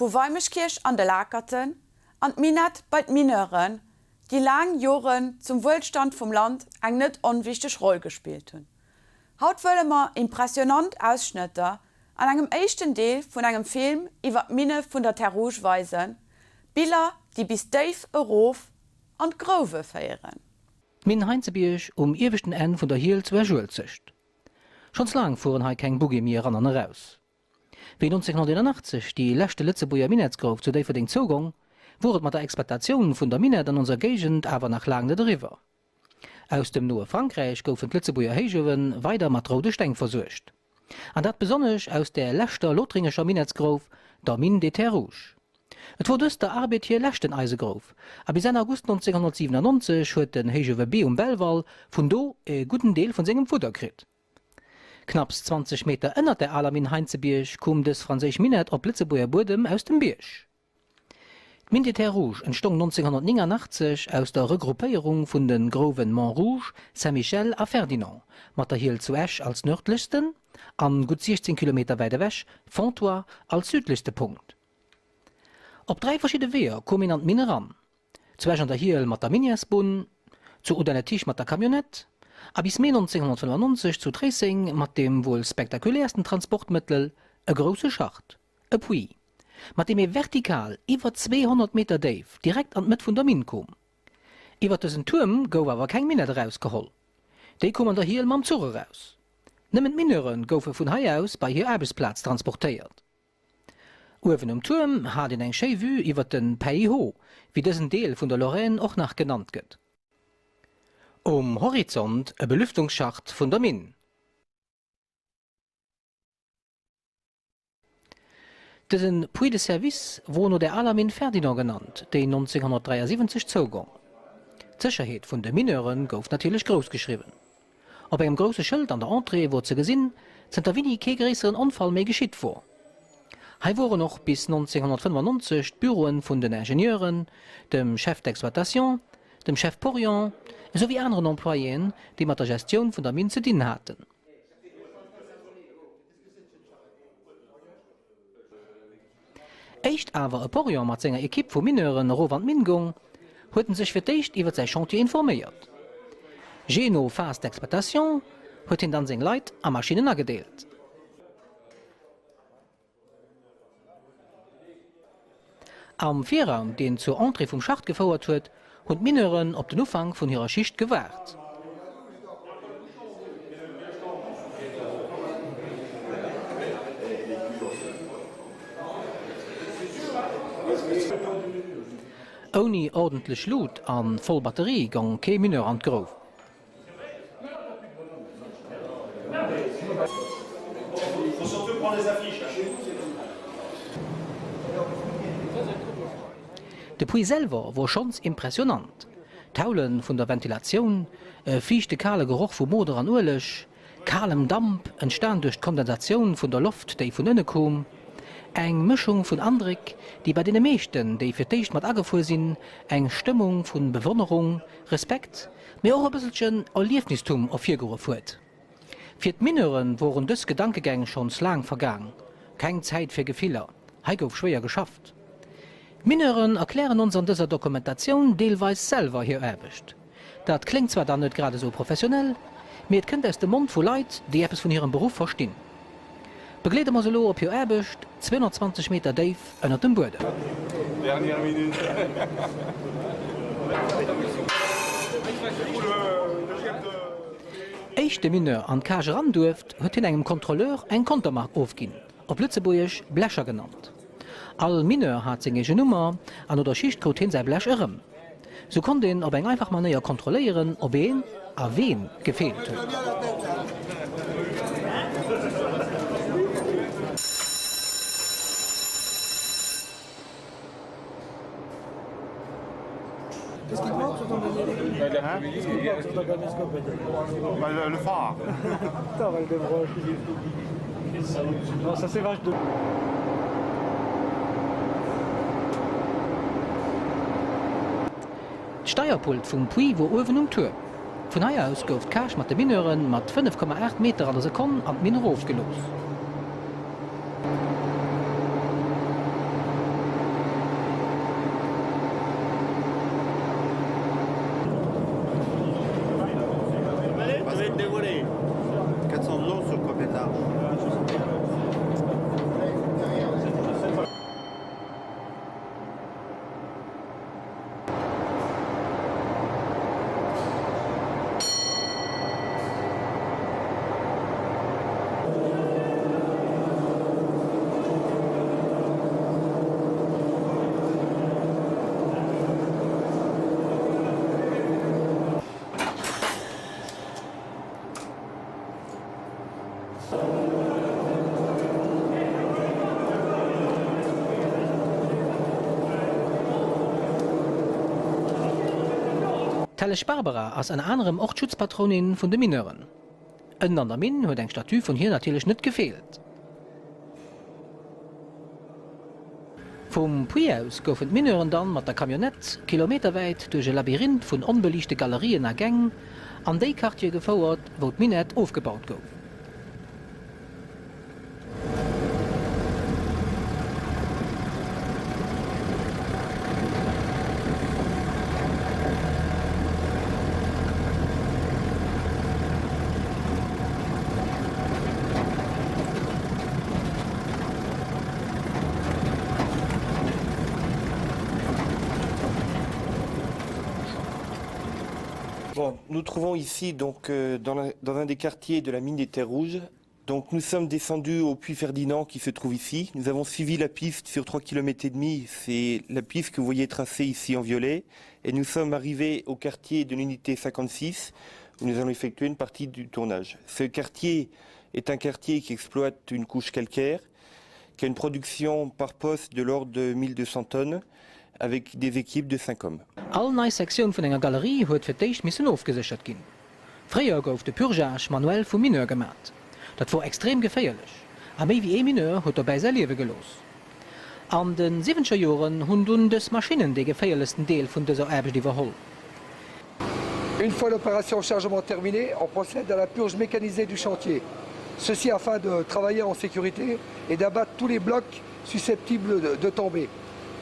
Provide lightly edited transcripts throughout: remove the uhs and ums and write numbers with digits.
vu Weimechkirch an de Lakerten, an Minet bei Mineuren, die langen Joren zum Wohlstand vom Land eng net onwichtig Rolle gespielt hun. Haut wolle man impressionant Ausschnitte an engem echten Deel von engem Film iwwer Mine vun der Terrouge weisen, Bilder, die bis Dave Rof an Grove feieren. Min Heinzebiech irwischten Ende von der Hiel zu Schulzücht. Schons lang fuhren hai kein Bugge mehr ran heraus. Wie 1989 die letzte Lützeburger Minetsgrof zu der verding Zugang, wurde mit der Exploitation von der Minet an unserer Gegend aber nach Lagen der River. Aus dem Neuen Frankreich goufen die Lützeburger Hejowen weiter mit rote Stein versucht. Und das besonders aus der letzten lothringischer Minetsgrof, der Mine de Terrouge. Et wurde dus der Arbeit hier lechten Eisegrof, aber bis August 1997 hat den Hejowe B. Belval von do guten Deel von seinem Futter gekriegt. Knapp 20 Meter innert der Alamin Heinzebiech kam das französische Minet auf Lützeburger Boden aus dem Birch. Die Mine de Terrouge entstand 1989 aus der Regroupierung von den Groven Montrouge, Saint-Michel und Ferdinand, mit der Hiel zu Esch als nördlichsten, an gut 16 Kilometer weiter weg Fontois als südlichster Punkt. Auf 3 verschiedene Wege kommen an die Mine ran. Zuerst an der Hiel mit der Miniasbun, zu Udanetisch mit der Kamionette, aber bis Mai 1995 zu Tracing mit dem wohl spektakulärsten Transportmittel, ein großer Schacht, ein Puy, mit dem vertikal über 200 Meter tief direkt an die Mitte von der Mine kam. Über diesen Turm gab aber kein Mine rausgeholt. Die kommen da hier am Zug raus. Nimmend Mineuren goufen von hier aus bei ihr Arbeitsplatz transportiert. Oben am Turm hat eng schöne Vue über den Pays Haut, wie diesen Deel von der Lorraine auch nach genannt wird. Horizont ein Belüftungsschacht von der Mine. Diesen Puy de Service wurde der Alamin Ferdinand genannt, der 1973 zuging. Die Sicherheit von den Mineuren gouf natürlich groß geschrieben. Auf einem großen Schild an der Entree wurde zu gesehen, sind da wenig kein größeren Unfall mehr geschieht vor. Hier waren noch bis 1995 die Büroen von den Ingenieuren, dem Chef d'Exploitation, dem Chef Porion sowie anderen Employés, die mit der Gestion von der Mine zu dienen hatten. Echt aber ein Porion mit seiner Equipe von Mineuren Roland Mingung hatten sich für dich über sein Chantier informiert. Geno Fast d'Exploitation hat ihn dann seine Leute an Maschinen angedeelt. Am Vierraum, den zur Entree vom Schacht gefordert wird, und Mineuren auf den Anfang von ihrer Schicht gewahrt. Ohne ordentlich Loot an voll Batterie gang kein Mineur an die Grove. Der Puy selber war schon impressionant. Taulen von der Ventilation, feuchte kahle Geruch von Moder an Urlech, kahlem Dampf entstand durch Kondensation von der Luft, die von innen kam, eng Mischung von Andrik, die bei den meisten, die für dich mit angefuhr sind, eng Stimmung von Bewunderung, Respekt, mir auch ein bisschen Erlebnistum auf ihr gerufen hat. Für die Mineuren waren das Gedankengänge schon lang vergangen. Keine Zeit für Gefehler, Heiko schwer geschafft. Mineuren erklären uns an dieser Dokumentation teilweise selber hier erbischt. Das klingt zwar dann nicht gerade so professionell, aber es kommt aus dem Mund von Leuten, die etwas von ihrem Beruf verstehen. Begleiten wir so auf hier erbischt, 220 Meter tief unter dem Boden. Echte Mineur an Cage ran durft, hat in einem Kontrolleur ein Kontomark aufgegeben, auf Lützeburgisch Blecher genannt. All Mineur hat seine Nummer an oder Schicht kaut hin sein Blech irrem. So konnte ihn ob eng einfach Manier kontrollieren, ob ihn a wen gefehlt hat. Le phare. Ça c'est vache de... Steuerpult vom Puy war oben um Tür. Von hier aus gouf Cash mit den Mineuren mit 5,8 Meter an der Sekunde an die Mine aufgelöst. Tellech Barbara ass en anderem Ortschutzpatronin vun de Mineuren. Ën an der Min huet eng Statu vun hier natilech net gefehlt. Vom Puy aus goufen d'Mineuren dann mat der Kamionett kilometerweit duerch e Labyrinth vun onbelichte Galerien a Gäng an déi Kartier gefauert, wo d' Minett aufgebaut gouf. Bon, nous trouvons ici donc dans un des quartiers de la mine des Terres Rouges. Donc nous sommes descendus au puits Ferdinand qui se trouve ici. Nous avons suivi la piste sur 3,5 km. C'est la piste que vous voyez tracée ici en violet. Et nous sommes arrivés au quartier de l'unité 56 où nous allons effectuer une partie du tournage. Ce quartier est un quartier qui exploite une couche calcaire, qui a une production par poste de l'ordre de 1200 tonnes, avec des équipes de 5 hommes. All neii Sektion vun enger Galerie huet fir d'éich missen aufgesichert ginn. Fréier gouf de Purgage manuell vum Mineur gemat. Dat war extrem geféierlech. A méi wie Mineur huet bei se Liewe gelos. An den 7scher Joren hunn dun des Maschinen de geféierlesten Deel vun deser Erbeg iwwerholl. Une fois l'opération chargement terminée, on procède à la purge mécanisée du chantier. Ceci afin de travailler en sécurité et d'abattre tous les blocs susceptibles de tomber.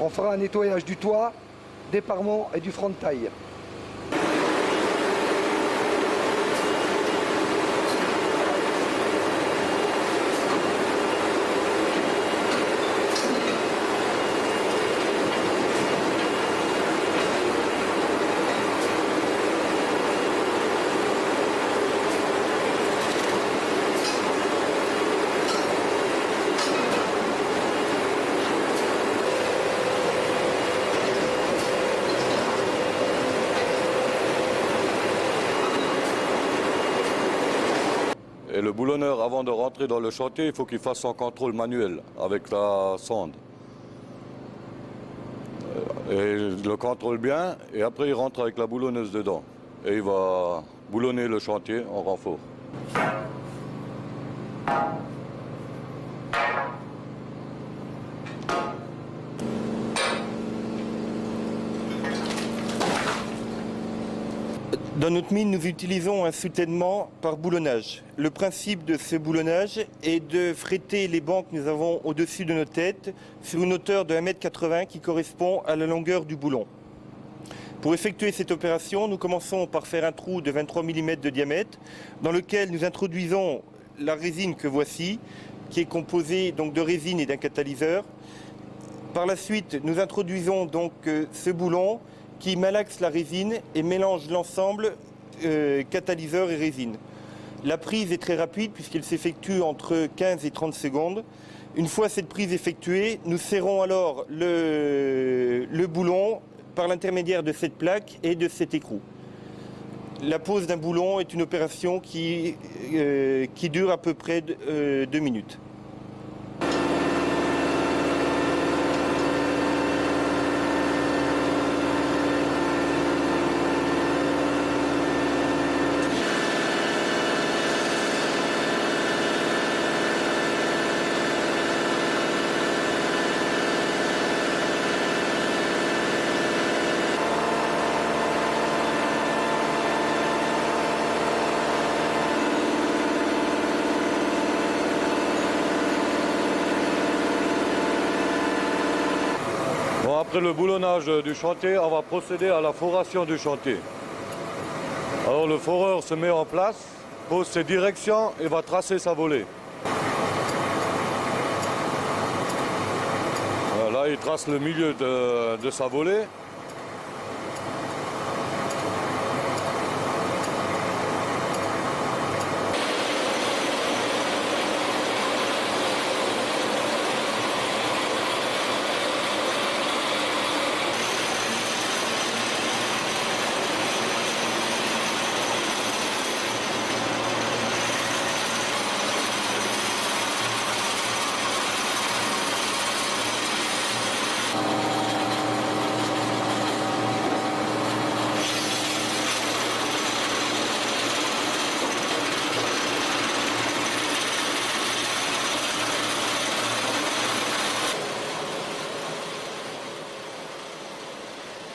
On fera un nettoyage du toit, des parements et du front de taille. Et le boulonneur, avant de rentrer dans le chantier, il faut qu'il fasse son contrôle manuel avec la sonde. Et il le contrôle bien, et après il rentre avec la boulonneuse dedans. Et il va boulonner le chantier en renfort. Dans notre mine, nous utilisons un soutènement par boulonnage. Le principe de ce boulonnage est de fretter les bancs que nous avons au-dessus de nos têtes sur une hauteur de 1,80 m qui correspond à la longueur du boulon. Pour effectuer cette opération, nous commençons par faire un trou de 23 mm de diamètre dans lequel nous introduisons la résine que voici, qui est composée donc de résine et d'un catalyseur. Par la suite, nous introduisons donc ce boulon qui malaxe la résine et mélange l'ensemble catalyseur et résine. La prise est très rapide puisqu'elle s'effectue entre 15 et 30 secondes. Une fois cette prise effectuée, nous serrons alors le boulon par l'intermédiaire de cette plaque et de cet écrou. La pose d'un boulon est une opération qui dure à peu près 2 minutes. Bon, après le boulonnage du chantier, on va procéder à la foration du chantier. Alors le foreur se met en place, pose ses directions et va tracer sa volée. Là, il trace le milieu de sa volée.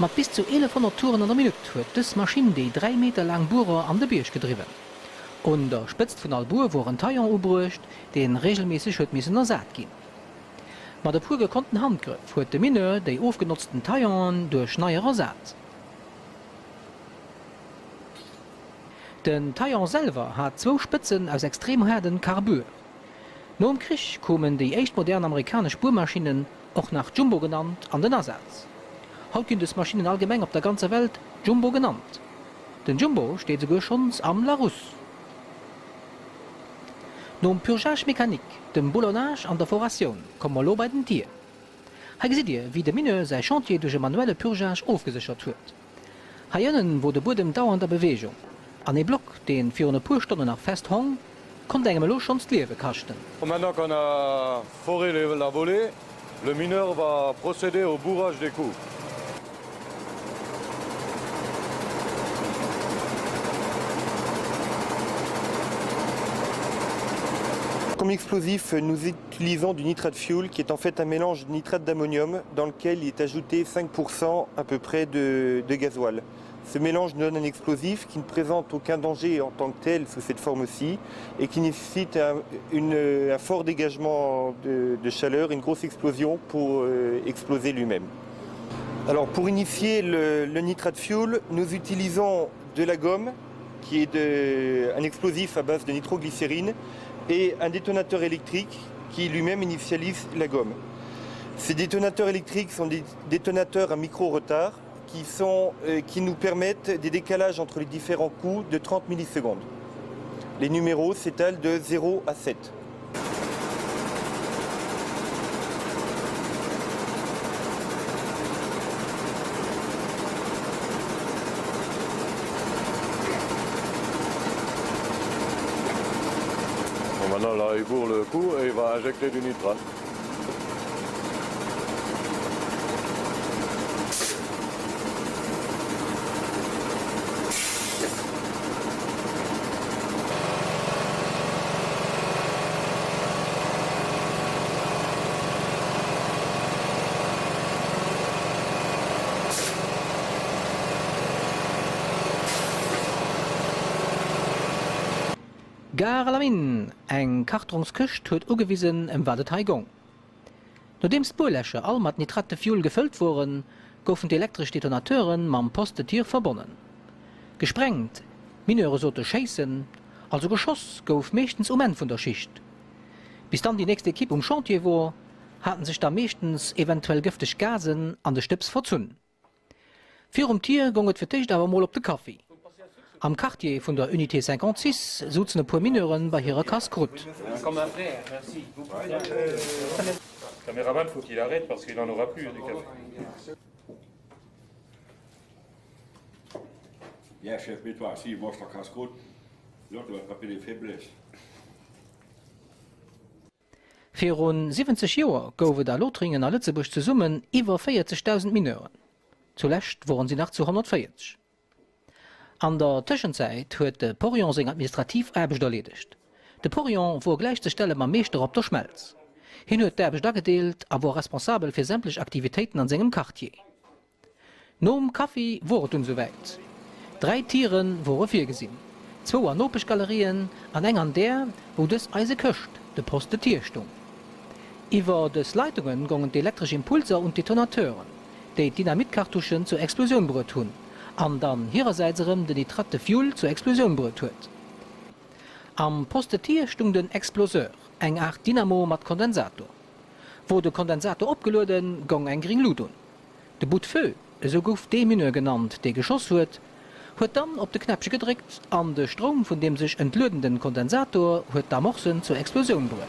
Mit bis zu 1100 Touren an der Minute hat diese Maschine die 3 Meter langen Bohrer an den Birch getrieben. Und der Spitze von Albur war ein Taillon übrig, den regelmäßig ersetzt gehen. Mit dem pur gekonnten Handgriff hat der Mineur die aufgenutzten Taillon durch neue ersetzt. Den Taillon selber hat 2 Spitzen aus extrem harten Carbur. Nach dem Krieg kommen die echt modernen amerikanischen Bohrmaschinen, auch nach Jumbo genannt, an den Ersatz. Heute sind die Maschinen allgemein auf der ganzen Welt Jumbo genannt. Den Jumbo steht sogar schon am Larousse. Nach dem Purgage Mechanik, dem Boulonnage an der Foration, kommen wir bei den Tieren. Hier seht ihr, wie der Mineur sein Chantier durch ein manuelle Purgage aufgesichert wird. Hier innen wurde der Boden dauernder Bewegung. An den Block, den für eine paar Stunden nach festhang, konnte er schon das Leben kasten. Maintenant qu'on a foré la volée, le mineur va procéder au bourrage des coups. Comme explosif, nous utilisons du nitrate fuel qui est en fait un mélange de nitrate d'ammonium dans lequel il est ajouté 5% à peu près de gasoil. Ce mélange donne un explosif qui ne présente aucun danger en tant que tel sous cette forme-ci et qui nécessite un fort dégagement de chaleur, une grosse explosion pour exploser lui-même. Alors pour initier le nitrate fuel, nous utilisons de la gomme qui est un explosif à base de nitroglycérine et un détonateur électrique qui lui-même initialise la gomme. Ces détonateurs électriques sont des détonateurs à micro-retard qui nous permettent des décalages entre les différents coups de 30 millisecondes. Les numéros s'étalent de 0 à 7. Maintenant, là, il bourre le coup et il va injecter du nitrate. Gare la Mine, eng Kartungsküst huet ugewiesen em Wadetaigung. Nachdem Spurlächer all mat nitrate Fuel gefüllt wurden, goufen die elektrisch Detonateuren mam Postetier verbonnen. Gesprengt, Mineure sote scheissen, also Geschoss gouf mechtens um vun der Schicht. Bis dann die nächste Kipp Chantier war, hatten sich da mechtens eventuell giftig Gasen an de Stips verzunn. Für Tier gonget verticht aber mal op de Kaffee. Am Quartier von der Unité 56 sitzen ein paar Mineuren bei ihrer Casse-Croûte. Caméraman, faut qu'il arrête parce qu'il n'en aura plus du café. Ja, chef, weet waar, zie je, moest dat casse-croûte. L'autre va attraper les faiblesses. Für rund 70 Jahre goufen da Lothringen an Lützeburg zusammen über 40.000 Mineuren. Zuletzt waren sie nach 240. An der Zwischenzeit huet de Porion seg administrativ Erbeg erledigt. De Porion war gleich de Stelle ma Meester op der Schmelz. Hin huet d'Erbeg da gedeelt, a war responsabel fir sämtlech Aktivitäten an segem Quartier. Nom Kaffee wart soweit. 3 Tieren waren firgesinn. 2 an Opechgalerien, an eng an der, wo des Eise köcht, de Poste Tierstung. Iwer des Leitungen gongen d' elektrische Impulser und Detonateuren, déi Dynamitkartuschen zur Explosion brut hunn, an dann ihrerseitserem de nitrate Fuel zur Explosion brut huet. Am Postetier stung den Exploseur, eng Art Dynamo mat Kondensator. Wo de Kondensator opgeloden, gong eng gering Ludun. De Bout Feu, so gouf de Mineur genannt, de geschoss huet dann op de Knäpsche gedrückt, an de Strom von dem sich entlödenden Kondensator huet da Morsen zur Explosion brut.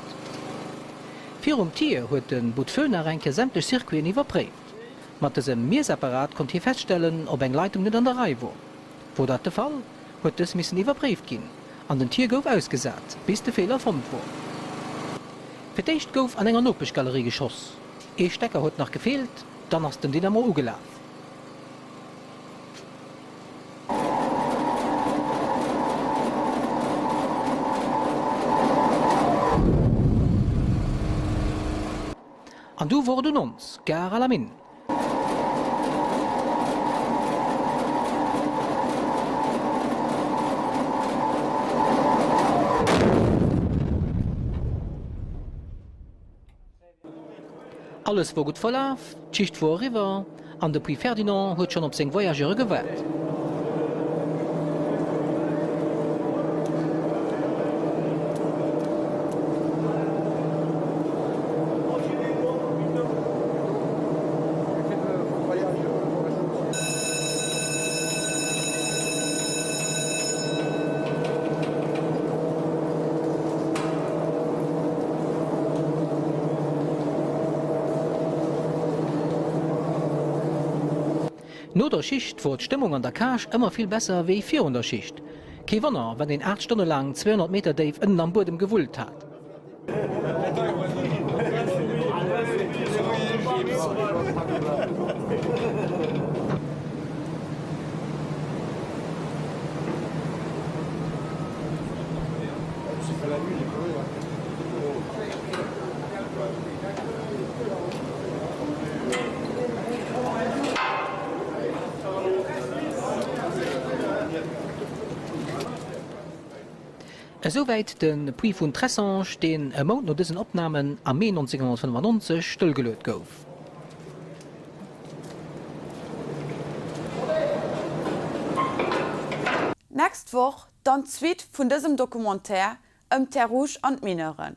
Für Tier huet den Bout Feu nach enke sämtlich Circuit iwwerprägt. Mit diesem Miesapparat konnte hier feststellen, ob eine Leitung nicht an der Reihe war. Wo das der Fall, hat das müssen überprüft gehen. An den Tier gouf ausgesät, bis der Fehler gefunden war. Verdicht gouf an einer Notbischgalerie geschoss. Ein Stecker hat noch gefehlt, dann hast den Dynamo ugeladen. Und du wurden uns, Gare la Mine. Alles war gut verlauf, d'Schicht war riwer, an de Puy Ferdinand huet schon op seg Voyageure gewählt. No der Schicht war d'Stimmung an der Kasch immer viel besser wie vir der Schicht. Ke Wanner, wenn den 8 Stunden lang 200 Meter Dave innen am Boden gewollt hat. Soweit den Puy vun Tressange, den e Mount no dëssen Opnamen am Mai 1995 stillgelöt gouf. Nächst woch dann Zwiit vun diesem Dokumentär Terrouge an d'Mineren.